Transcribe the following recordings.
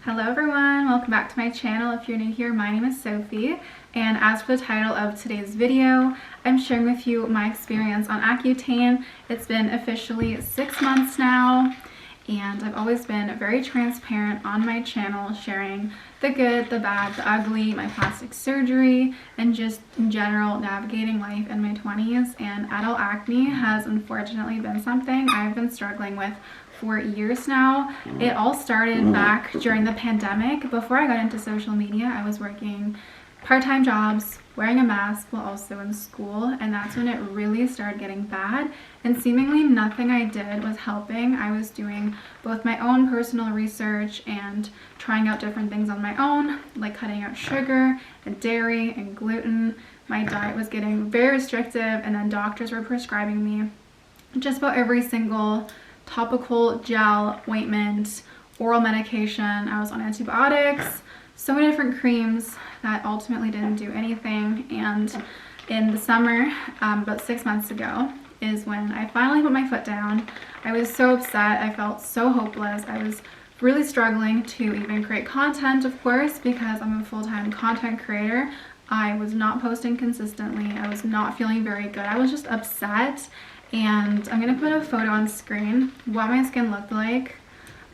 Hello everyone, welcome back to my channel. If you're new here, my name is Sophie, and as for the title of today's video, I'm sharing with you my experience on Accutane. It's been officially 6 months now, and I've always been very transparent on my channel, sharing the good, the bad, the ugly, my plastic surgery, and just in general navigating life in my 20s. And adult acne has unfortunately been something I've been struggling with for years now. It all started back during the pandemic. Before I got into social media, I was working part-time jobs, wearing a mask while also in school, and that's when it really started getting bad, and seemingly nothing I did was helping. I was doing both my own personal research and trying out different things on my own, like cutting out sugar and dairy and gluten. My diet was getting very restrictive, and then doctors were prescribing me just about every single topical, gel, ointment, oral medication. I was on antibiotics, so many different creams that ultimately didn't do anything. And in the summer, about 6 months ago, is when I finally put my foot down. I was so upset. I felt so hopeless. I was really struggling to even create content, of course, because I'm a full-time content creator. I was not posting consistently. I was not feeling very good. I was just upset. And I'm gonna put a photo on screen what my skin looked like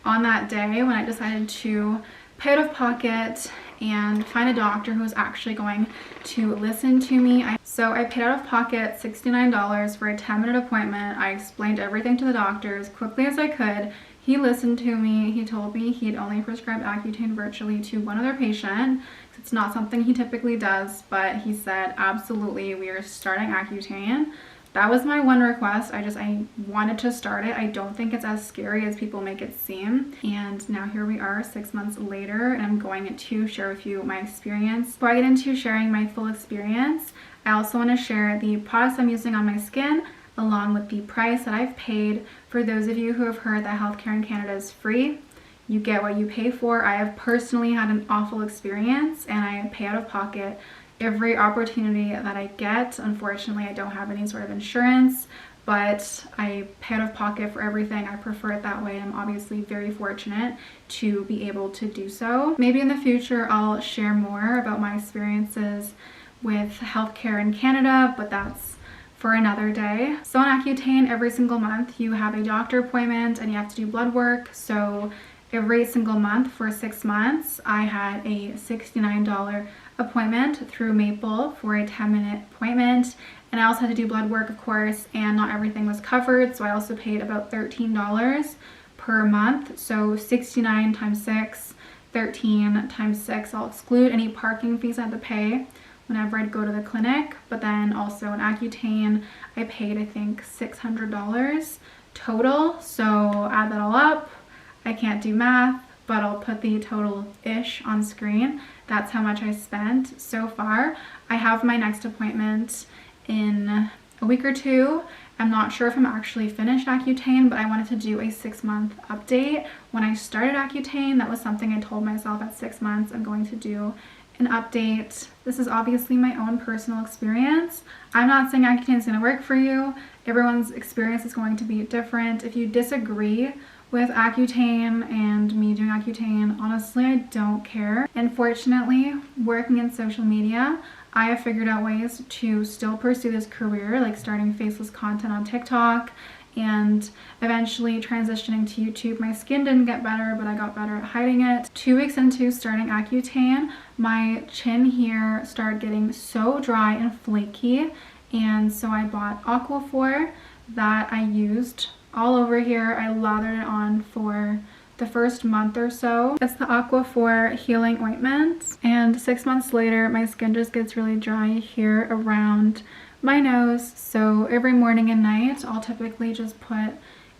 on that day when I decided to pay out of pocket and find a doctor who was actually going to listen to me. So I paid out of pocket $69 for a 10-minute appointment. I explained everything to the doctor as quickly as I could. He listened to me. He told me he'd only prescribed Accutane virtually to one other patient. It's not something he typically does, but he said, absolutely, we are starting Accutane. That was my one request. I wanted to start it. I don't think it's as scary as people make it seem. And now here we are 6 months later, and I'm going to share with you my experience. Before I get into sharing my full experience, I also want to share the products I'm using on my skin, along with the price that I've paid. For those of you who have heard that healthcare in Canada is free, you get what you pay for. I have personally had an awful experience, and I pay out of pocket every opportunity that I get. Unfortunately, I don't have any sort of insurance, but I pay out of pocket for everything. I prefer it that way. I'm obviously very fortunate to be able to do so. Maybe in the future I'll share more about my experiences with healthcare in Canada, but that's for another day. So on Accutane, every single month you have a doctor appointment and you have to do blood work. So every single month for 6 months, I had a $69 appointment through Maple for a 10-minute appointment, and I also had to do blood work, of course, and not everything was covered, so I also paid about $13 per month. So 69 times 6, 13 times 6. I'll exclude any parking fees I had to pay whenever I'd go to the clinic, but then also in Accutane I paid, I think, $600 total. So add that all up. I can't do math, but I'll put the total-ish on screen. That's how much I spent so far. I have my next appointment in a week or two. I'm not sure if I'm actually finished Accutane, but I wanted to do a 6-month update. When I started Accutane, that was something I told myself at 6 months I'm going to do an update. This is obviously my own personal experience. I'm not saying Accutane is going to work for you. Everyone's experience is going to be different. If you disagree with Accutane and me doing Accutane, honestly, I don't care. Unfortunately, working in social media, I have figured out ways to still pursue this career, like starting faceless content on TikTok and eventually transitioning to YouTube. My skin didn't get better, but I got better at hiding it. 2 weeks into starting Accutane, my chin here started getting so dry and flaky, and so I bought Aquaphor that I used all over here. I lathered it on for the first month or so. It's the Aquaphor Healing Ointment, and 6 months later my skin just gets really dry here around my nose. So every morning and night I'll typically just put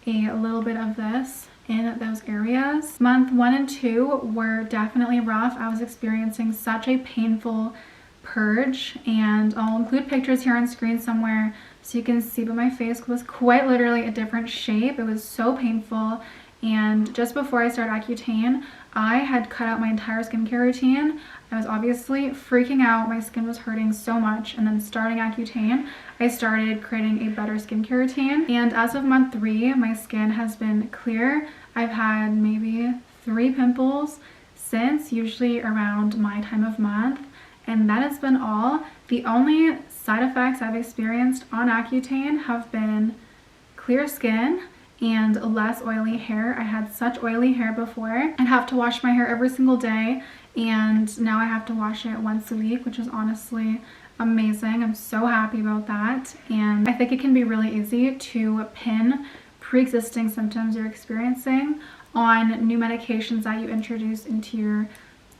a little bit of this in those areas. Month 1 and 2 were definitely rough. I was experiencing such a painful purge, and I'll include pictures here on screen somewhere so you can see, but my face was quite literally a different shape. It was so painful, and just before I started Accutane, I had cut out my entire skincare routine. I was obviously freaking out. My skin was hurting so much, and then starting Accutane, I started creating a better skincare routine, and as of month 3, my skin has been clear. I've had maybe 3 pimples since, usually around my time of month, and that has been all. The only side effects I've experienced on Accutane have been clear skin and less oily hair. I had such oily hair before. I'd have to wash my hair every single day, and now I have to wash it once a week, which is honestly amazing. I'm so happy about that. And I think it can be really easy to pin pre-existing symptoms you're experiencing on new medications that you introduce into your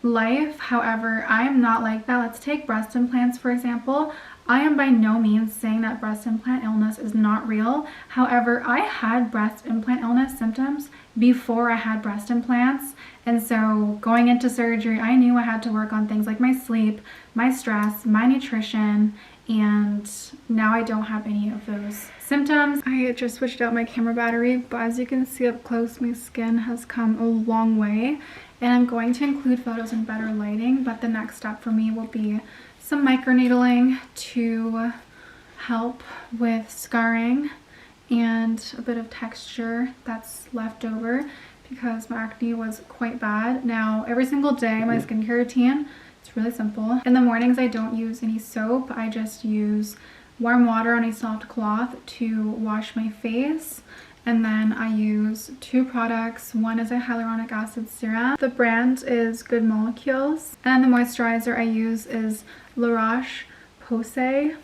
life. However, I am not like that. Let's take breast implants, for example. I am by no means saying that breast implant illness is not real. However, I had breast implant illness symptoms before I had breast implants. And so going into surgery, I knew I had to work on things like my sleep, my stress, my nutrition, and now I don't have any of those symptoms. I just switched out my camera battery, but as you can see up close, my skin has come a long way. And I'm going to include photos in better lighting, but the next step for me will be some microneedling to help with scarring and a bit of texture that's left over because my acne was quite bad. Now, every single day, my skincare routine, it's really simple. In the mornings, I don't use any soap. I just use warm water on a soft cloth to wash my face. And then I use two products. One is a hyaluronic acid serum. The brand is Good Molecules. And the moisturizer I use is La Roche-Posay.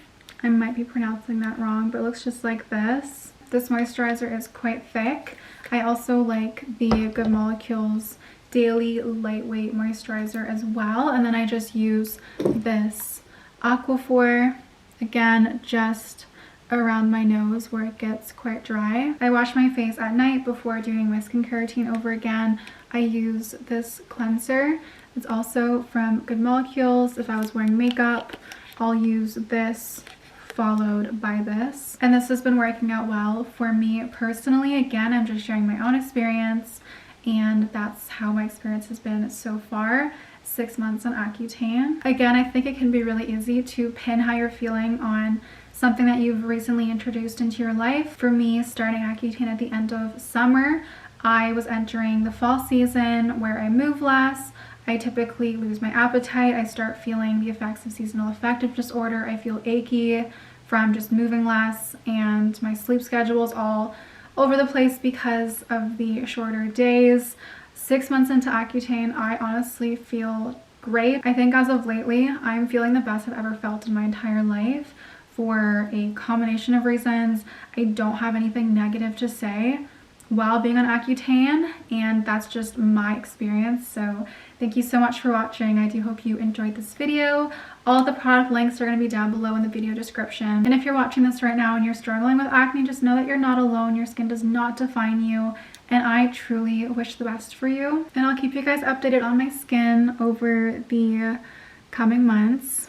I might be pronouncing that wrong, but it looks just like this. This moisturizer is quite thick. I also like the Good Molecules Daily Lightweight Moisturizer as well. And then I just use this Aquaphor, again, just around my nose where it gets quite dry. I wash my face at night before doing my skincare routine over again. I use this cleanser. It's also from Good Molecules. If I was wearing makeup, I'll use this followed by this. And this has been working out well for me personally. Again, I'm just sharing my own experience, and that's how my experience has been so far. 6 months on Accutane. Again, I think it can be really easy to pin how you're feeling on something that you've recently introduced into your life. For me, starting Accutane at the end of summer, I was entering the fall season where I move less. I typically lose my appetite. I start feeling the effects of seasonal affective disorder. I feel achy from just moving less, and my sleep schedule is all over the place because of the shorter days. 6 months into Accutane, I honestly feel great. I think as of lately, I'm feeling the best I've ever felt in my entire life for a combination of reasons. I don't have anything negative to say while being on Accutane, and that's just my experience. So thank you so much for watching. I do hope you enjoyed this video. All the product links are going to be down below in the video description. And if you're watching this right now and you're struggling with acne, just know that you're not alone. Your skin does not define you, and I truly wish the best for you. And I'll keep you guys updated on my skin over the coming months.